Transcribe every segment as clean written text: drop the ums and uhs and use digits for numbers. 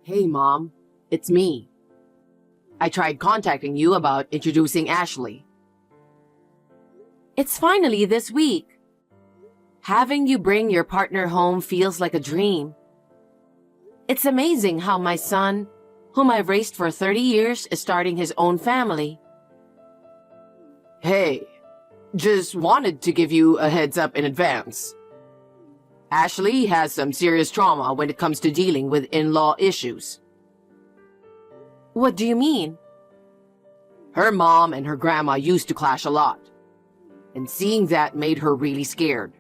Hey, Mom. It's me. I tried contacting you about introducing Ashley. It's finally this week. Having you bring your partner home feels like a dream. It's amazing how my son, whom I've raised for 30 years, is starting his own family. Hey, just wanted to give you a heads up in advance. Ashley has some serious trauma when it comes to dealing with in-law issues. What do you mean? Her mom and her grandma used to clash a lot, and seeing that made her really scared.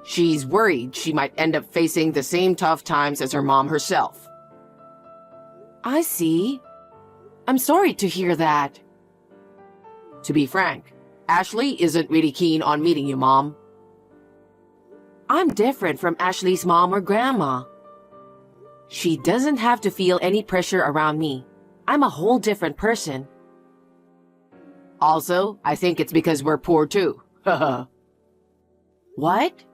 She's worried she might end up facing the same tough times as her mom herself. I see. I'm sorry to hear that. To be frank, Ashley isn't really keen on meeting you, Mom. I'm different from Ashley's mom or grandma. She doesn't have to feel any pressure around me. I'm a whole different person. Also, I think it's because we're poor too. What?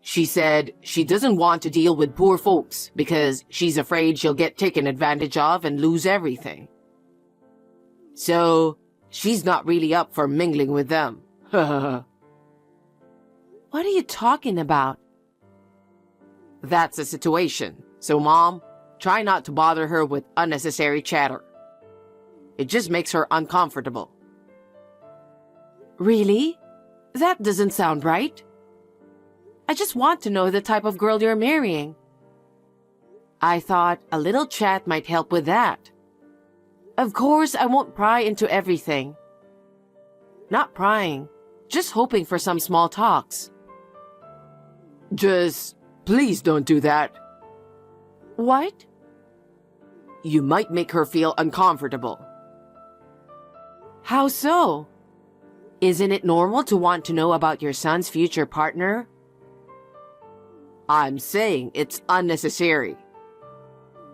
She said she doesn't want to deal with poor folks because she's afraid she'll get taken advantage of and lose everything. So, she's not really up for mingling with them. What are you talking about? That's the situation. So, Mom, try not to bother her with unnecessary chatter. It just makes her uncomfortable. Really? That doesn't sound right. I just want to know the type of girl you're marrying. I thought a little chat might help with that. Of course, I won't pry into everything. Not prying, just hoping for some small talks. Just, please don't do that. What? You might make her feel uncomfortable. How so? Isn't it normal to want to know about your son's future partner? I'm saying it's unnecessary.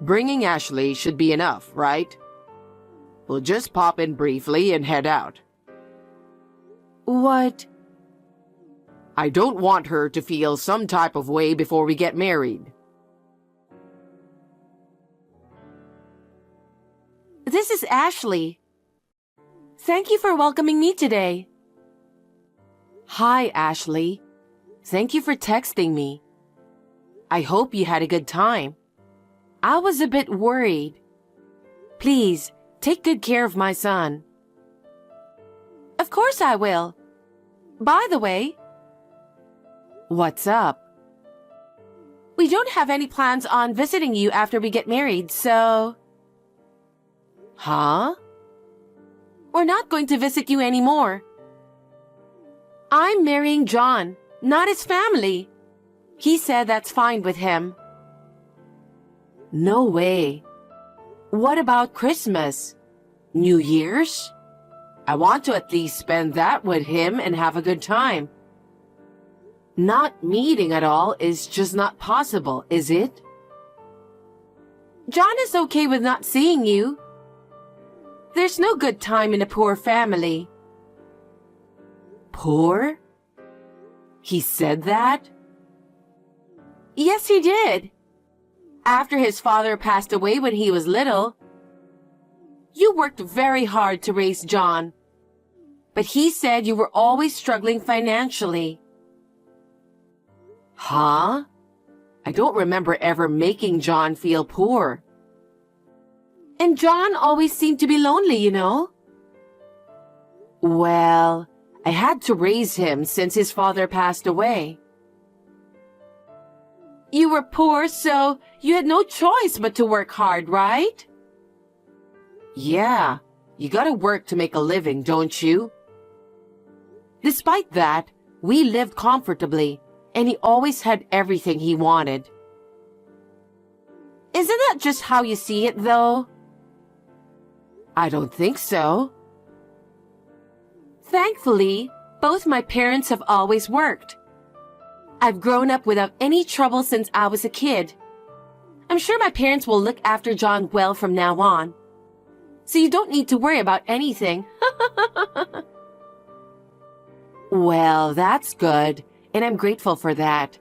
Bringing Ashley should be enough, right? We'll just pop in briefly and head out. What? I don't want her to feel some type of way before we get married. This is Ashley. Thank you for welcoming me today. Hi, Ashley. Thank you for texting me. I hope you had a good time. I was a bit worried. Please, take good care of my son. Of course I will. By the way, what's up? We don't have any plans on visiting you after we get married, so... Huh? We're not going to visit you anymore. I'm marrying John, not his family. He said that's fine with him. No way. What about Christmas? New Year's? I want to at least spend that with him and have a good time. Not meeting at all is just not possible, is it? John is okay with not seeing you. There's no good time in a poor family. Poor? He said that? Yes, he did. After his father passed away when he was little. You worked very hard to raise John, but he said you were always struggling financially. Huh? I don't remember ever making John feel poor. And John always seemed to be lonely, you know? Well, I had to raise him since his father passed away. You were poor, so you had no choice but to work hard, right? Yeah, you gotta work to make a living, don't you? Despite that, we lived comfortably, and he always had everything he wanted. Isn't that just how you see it, though? I don't think so. Thankfully, both my parents have always worked. I've grown up without any trouble since I was a kid. I'm sure my parents will look after John well from now on. So you don't need to worry about anything. Well, that's good, and I'm grateful for that.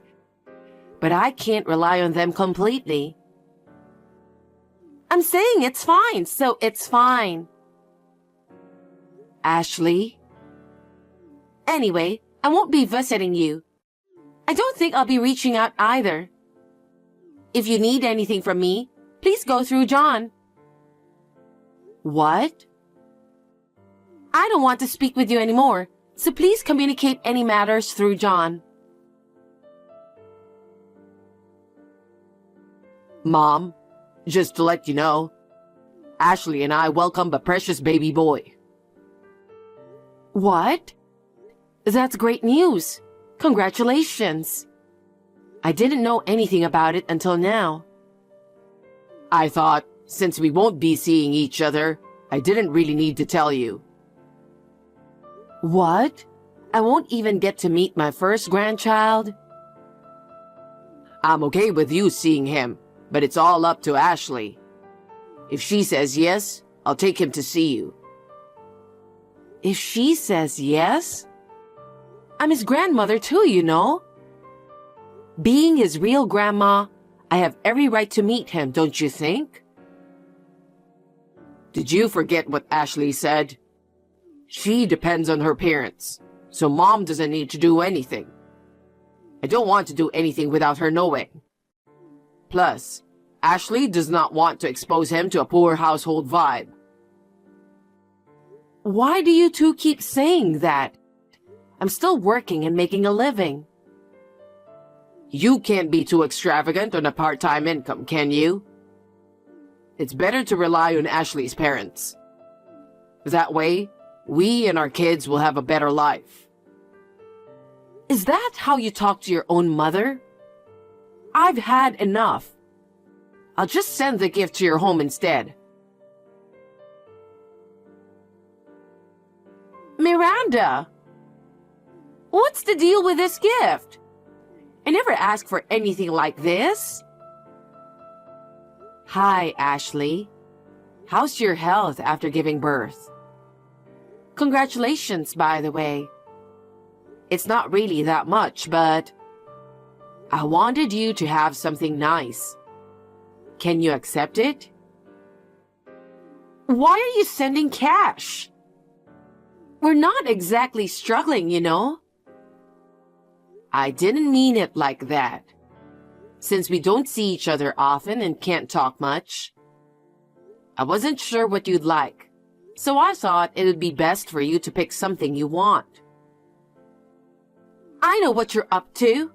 But I can't rely on them completely. I'm saying it's fine, so it's fine. Ashley? Anyway, I won't be visiting you. I don't think I'll be reaching out either. If you need anything from me, please go through John. What? I don't want to speak with you anymore, so please communicate any matters through John. Mom, just to let you know, Ashley and I welcomed a precious baby boy. What? That's great news. Congratulations. I didn't know anything about it until now. I thought, since we won't be seeing each other, I didn't really need to tell you. What? I won't even get to meet my first grandchild? I'm okay with you seeing him, but it's all up to Ashley. If she says yes, I'll take him to see you. If she says yes? I'm his grandmother too, you know. Being his real grandma, I have every right to meet him, don't you think? Did you forget what Ashley said? She depends on her parents, so Mom doesn't need to do anything. I don't want to do anything without her knowing. Plus, Ashley does not want to expose him to a poor household vibe. Why do you two keep saying that? I'm still working and making a living. You can't be too extravagant on a part-time income, can you? It's better to rely on Ashley's parents. That way, we and our kids will have a better life. Is that how you talk to your own mother? I've had enough. I'll just send the gift to your home instead. Miranda! What's the deal with this gift? I never asked for anything like this. Hi, Ashley. How's your health after giving birth? Congratulations, by the way. It's not really that much, but I wanted you to have something nice. Can you accept it? Why are you sending cash? We're not exactly struggling, you know. I didn't mean it like that. Since we don't see each other often and can't talk much, I wasn't sure what you'd like, so I thought it would be best for you to pick something you want. I know what you're up to.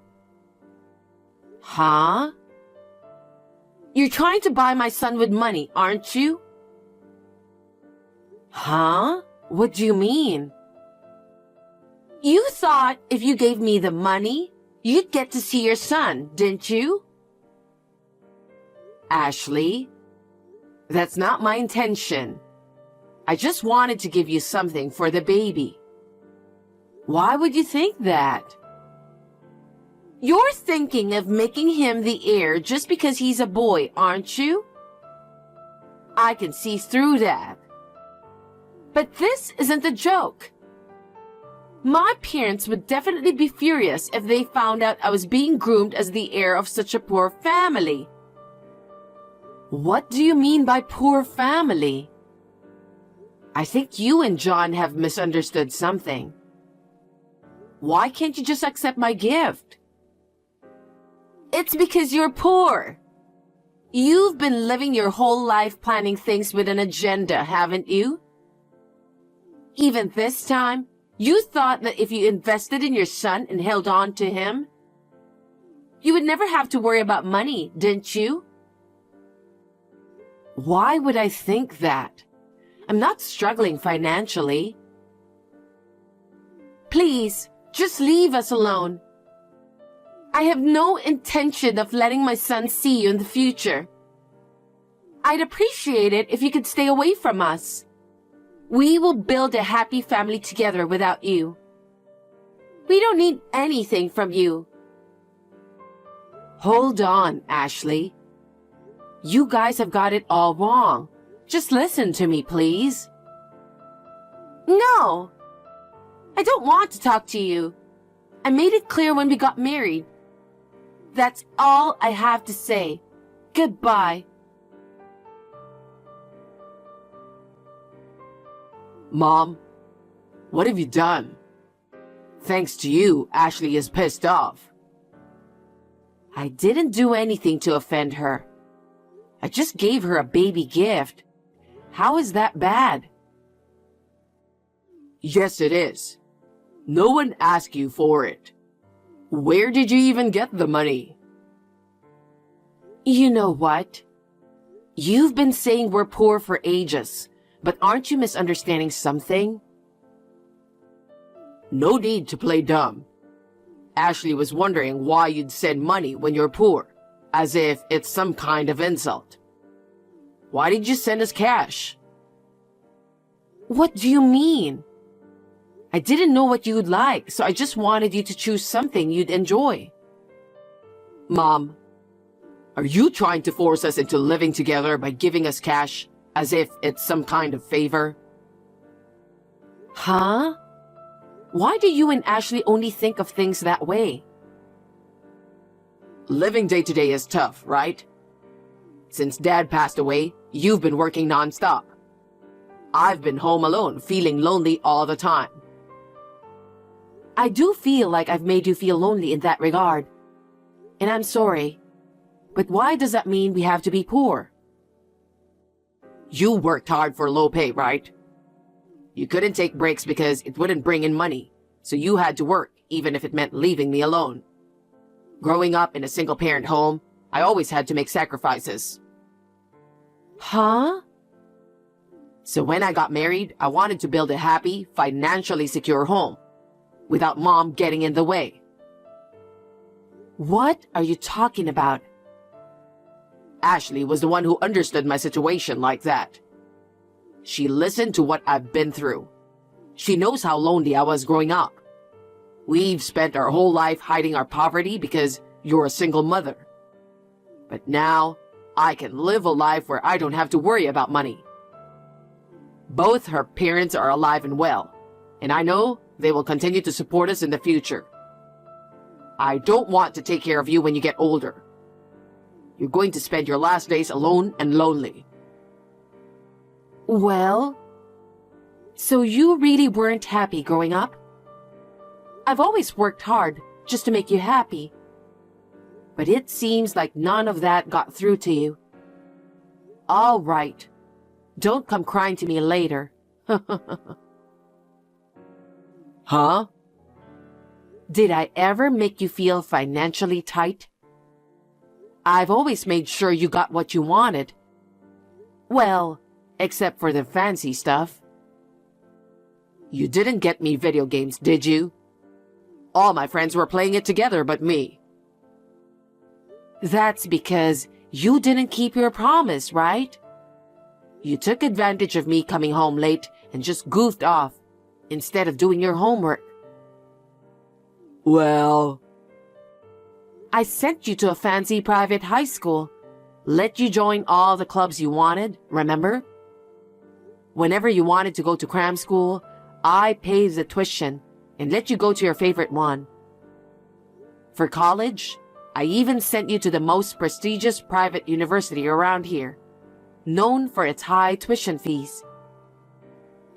Huh? You're trying to buy my son with money, aren't you? Huh? What do you mean? You thought if you gave me the money, you'd get to see your son, didn't you? Ashley, that's not my intention. I just wanted to give you something for the baby. Why would you think that? You're thinking of making him the heir just because he's a boy, aren't you? I can see through that. But this isn't a joke. My parents would definitely be furious if they found out I was being groomed as the heir of such a poor family. What do you mean by poor family? I think you and John have misunderstood something. Why can't you just accept my gift? It's because you're poor. You've been living your whole life planning things with an agenda, haven't you? Even this time, you thought that if you invested in your son and held on to him, you would never have to worry about money, didn't you? Why would I think that? I'm not struggling financially. Please, just leave us alone. I have no intention of letting my son see you in the future. I'd appreciate it if you could stay away from us. We will build a happy family together without you. We don't need anything from you. Hold on, Ashley. You guys have got it all wrong. Just listen to me, please. No. I don't want to talk to you. I made it clear when we got married. That's all I have to say. Goodbye. Mom, what have you done? Thanks to you, Ashley is pissed off. I didn't do anything to offend her. I just gave her a baby gift. How is that bad? Yes, it is. No one asked you for it. Where did you even get the money? You know what? You've been saying we're poor for ages, but aren't you misunderstanding something? No need to play dumb. Ashley was wondering why you'd send money when you're poor, as if it's some kind of insult. Why did you send us cash? What do you mean? I didn't know what you'd like, so I just wanted you to choose something you'd enjoy. Mom, are you trying to force us into living together by giving us cash, as if it's some kind of favor? Huh? Why do you and Ashley only think of things that way? Living day to day is tough, right? Since Dad passed away, you've been working nonstop. I've been home alone, feeling lonely all the time. I do feel like I've made you feel lonely in that regard. And I'm sorry. But why does that mean we have to be poor? You worked hard for low pay, right? You couldn't take breaks because it wouldn't bring in money, so you had to work, even if it meant leaving me alone. Growing up in a single-parent home, I always had to make sacrifices. Huh? So when I got married, I wanted to build a happy, financially secure home, without Mom getting in the way. What are you talking about? Ashley was the one who understood my situation like that. She listened to what I've been through. She knows how lonely I was growing up. We've spent our whole life hiding our poverty because you're a single mother. But now, I can live a life where I don't have to worry about money. Both her parents are alive and well, and I know they will continue to support us in the future. I don't want to take care of you when you get older. You're going to spend your last days alone and lonely. Well, so you really weren't happy growing up? I've always worked hard just to make you happy. But it seems like none of that got through to you. All right. Don't come crying to me later. Huh? Did I ever make you feel financially tight? I've always made sure you got what you wanted. Well, except for the fancy stuff. You didn't get me video games, did you? All my friends were playing it together but me. That's because you didn't keep your promise, right? You took advantage of me coming home late and just goofed off instead of doing your homework. Well, I sent you to a fancy private high school, let you join all the clubs you wanted, remember? Whenever you wanted to go to cram school, I paid the tuition and let you go to your favorite one. For college, I even sent you to the most prestigious private university around here, known for its high tuition fees.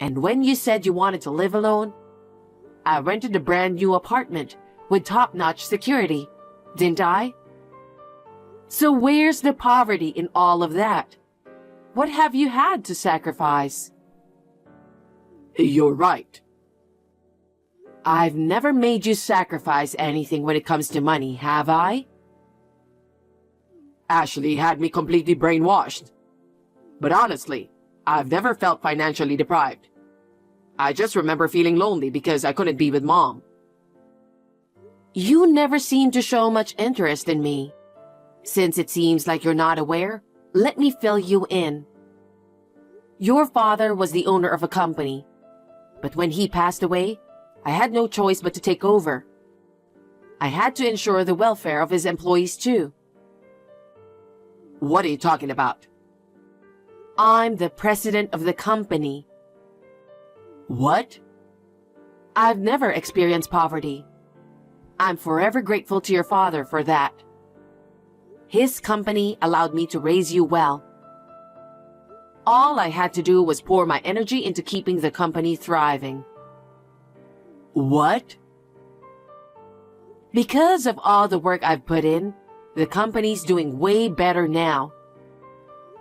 And when you said you wanted to live alone, I rented a brand new apartment with top-notch security, didn't I? So where's the poverty in all of that? What have you had to sacrifice? You're right. I've never made you sacrifice anything when it comes to money, have I? Ashley had me completely brainwashed. But honestly, I've never felt financially deprived. I just remember feeling lonely because I couldn't be with Mom. You never seem to show much interest in me. Since it seems like you're not aware, let me fill you in. Your father was the owner of a company, but when he passed away, I had no choice but to take over. I had to ensure the welfare of his employees too. What are you talking about? I'm the president of the company. What? I've never experienced poverty. I'm forever grateful to your father for that. His company allowed me to raise you well. All I had to do was pour my energy into keeping the company thriving. What? Because of all the work I've put in, the company's doing way better now.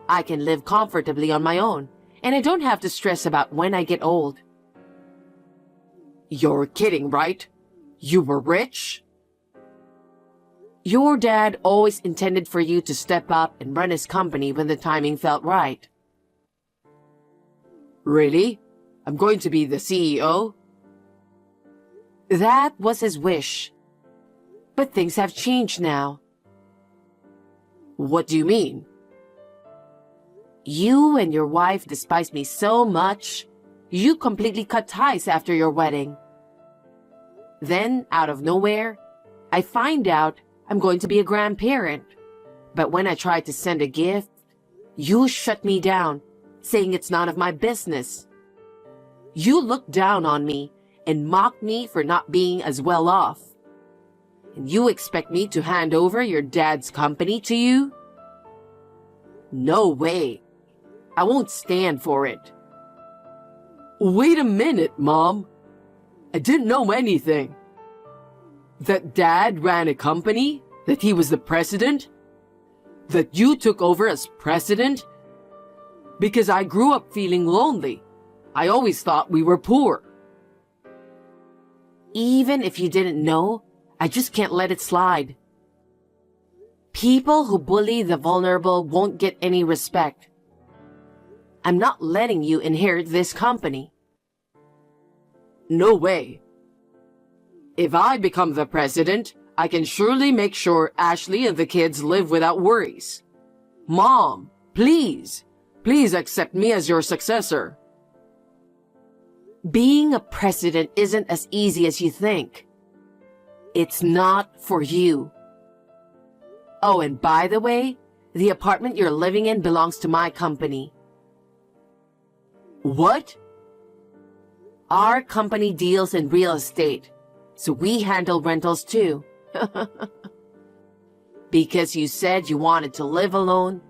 I can live comfortably on my own, and I don't have to stress about when I get old. You're kidding, right? You were rich? Your dad always intended for you to step up and run his company when the timing felt right. Really? I'm going to be the CEO? That was his wish. But things have changed now. What do you mean? You and your wife despise me so much, you completely cut ties after your wedding. Then, out of nowhere, I find out I'm going to be a grandparent. But when I try to send a gift, you shut me down, saying it's none of my business. You look down on me and mock me for not being as well off. And you expect me to hand over your dad's company to you? No way. I won't stand for it. Wait a minute, Mom. I didn't know anything. That Dad ran a company? That he was the president? That you took over as president? Because I grew up feeling lonely. I always thought we were poor. Even if you didn't know, I just can't let it slide. People who bully the vulnerable won't get any respect. I'm not letting you inherit this company. No way. If I become the president, I can surely make sure Ashley and the kids live without worries. Mom, please, please accept me as your successor. Being a president isn't as easy as you think. It's not for you. Oh, and by the way, the apartment you're living in belongs to my company. What? Our company deals in real estate, so we handle rentals too. Because you said you wanted to live alone,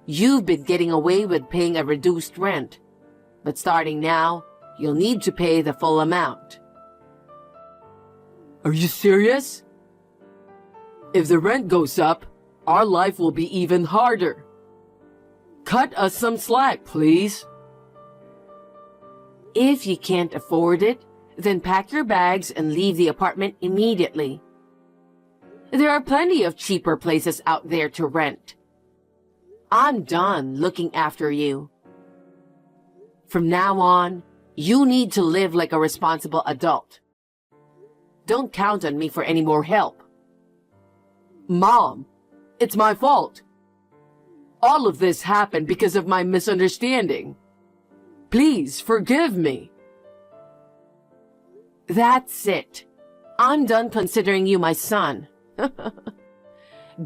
you've been getting away with paying a reduced rent. But starting now, you'll need to pay the full amount. Are you serious? If the rent goes up, our life will be even harder. Cut us some slack, please. If you can't afford it, then pack your bags and leave the apartment immediately. There are plenty of cheaper places out there to rent. I'm done looking after you. From now on, you need to live like a responsible adult. Don't count on me for any more help. Mom, it's my fault. All of this happened because of my misunderstanding. Please forgive me. That's it. I'm done considering you my son.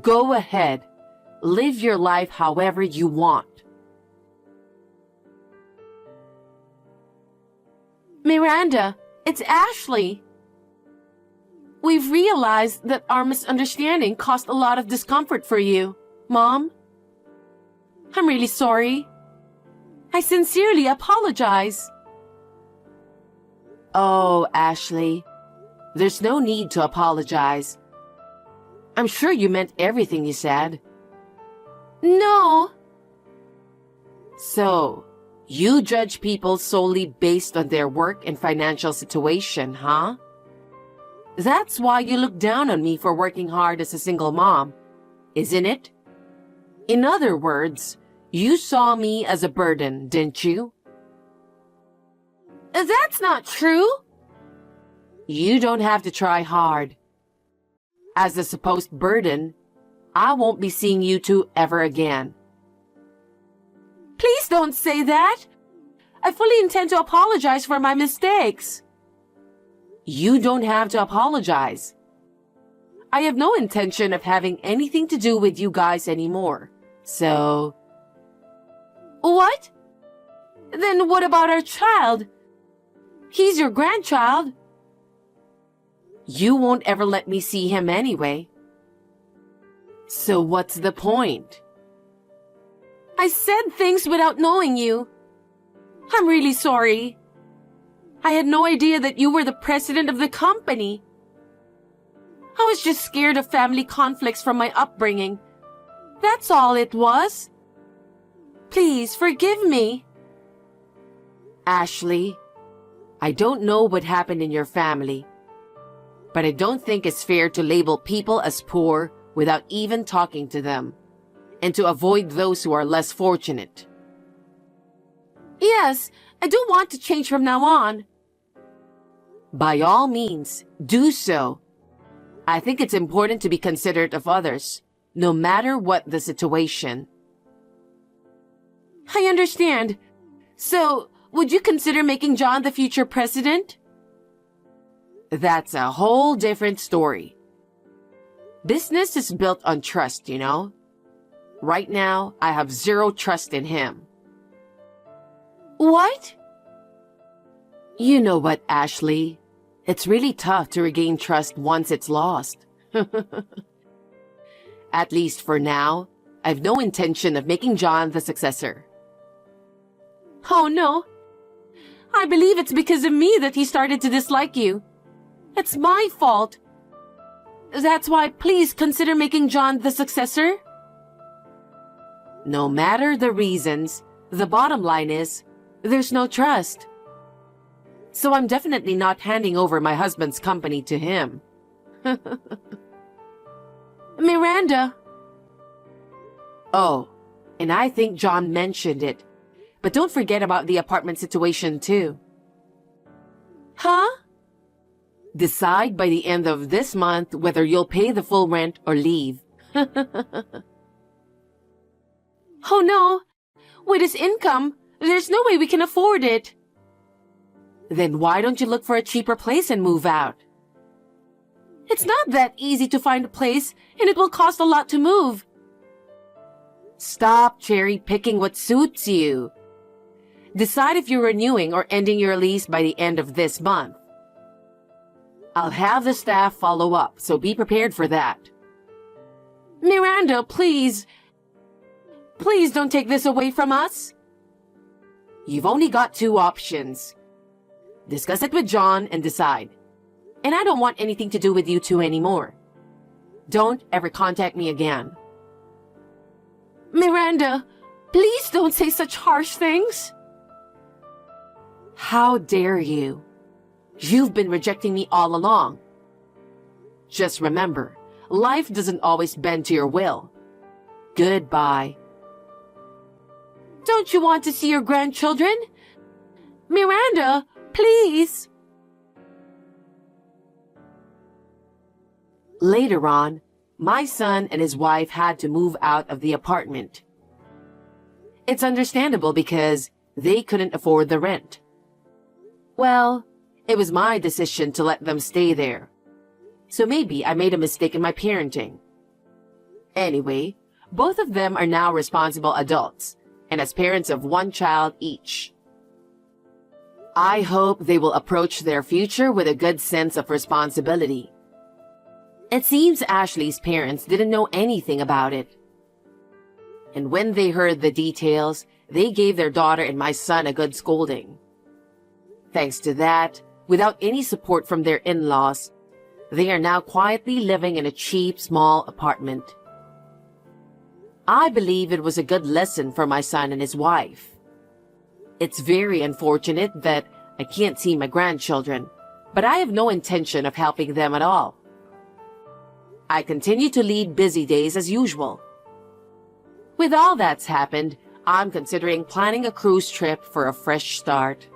Go ahead. Live your life however you want. Miranda, it's Ashley. We've realized that our misunderstanding caused a lot of discomfort for you, Mom. I'm really sorry. I sincerely apologize. Oh, Ashley, there's no need to apologize. I'm sure you meant everything you said. No. So, you judge people solely based on their work and financial situation, huh? That's why you look down on me for working hard as a single mom, isn't it? In other words, you saw me as a burden, didn't you? That's not true. You don't have to try hard. As a supposed burden, I won't be seeing you two ever again. Please don't say that. I fully intend to apologize for my mistakes. You don't have to apologize. I have no intention of having anything to do with you guys anymore, so... What? Then what about our child? He's your grandchild. You won't ever let me see him anyway. So what's the point? I said things without knowing you. I'm really sorry. I had no idea that you were the president of the company. I was just scared of family conflicts from my upbringing. That's all it was. Please forgive me. Ashley, I don't know what happened in your family, but I don't think it's fair to label people as poor without even talking to them, and to avoid those who are less fortunate. Yes, I do want to change from now on. By all means, do so. I think it's important to be considerate of others, no matter what the situation. I understand. So, would you consider making John the future president? That's a whole different story. Business is built on trust, you know? Right now, I have zero trust in him. What? You know what, Ashley? It's really tough to regain trust once it's lost. At least for now, I've no intention of making John the successor. Oh no. I believe it's because of me that he started to dislike you. It's my fault. That's why please consider making John the successor. No matter the reasons, the bottom line is, there's no trust. So I'm definitely not handing over my husband's company to him. Miranda. Oh, and I think John mentioned it. But don't forget about the apartment situation too. Huh? Decide by the end of this month whether you'll pay the full rent or leave. Oh no. With his income, there's no way we can afford it. Then why don't you look for a cheaper place and move out? It's not that easy to find a place, and it will cost a lot to move. Stop cherry-picking what suits you. Decide if you're renewing or ending your lease by the end of this month. I'll have the staff follow up, so be prepared for that. Miranda, please. Please don't take this away from us. You've only got two options. Discuss it with John and decide. And I don't want anything to do with you two anymore. Don't ever contact me again. Miranda, please don't say such harsh things. How dare you? You've been rejecting me all along. Just remember, life doesn't always bend to your will. Goodbye. Don't you want to see your grandchildren? Miranda, please. Later on, my son and his wife had to move out of the apartment. It's understandable because they couldn't afford the rent. Well, it was my decision to let them stay there. So maybe I made a mistake in my parenting. Anyway, both of them are now responsible adults and as parents of one child each. I hope they will approach their future with a good sense of responsibility. It seems Ashley's parents didn't know anything about it. And when they heard the details, they gave their daughter and my son a good scolding. Thanks to that, without any support from their in-laws, they are now quietly living in a cheap, small apartment. I believe it was a good lesson for my son and his wife. It's very unfortunate that I can't see my grandchildren, but I have no intention of helping them at all. I continue to lead busy days as usual. With all that's happened, I'm considering planning a cruise trip for a fresh start.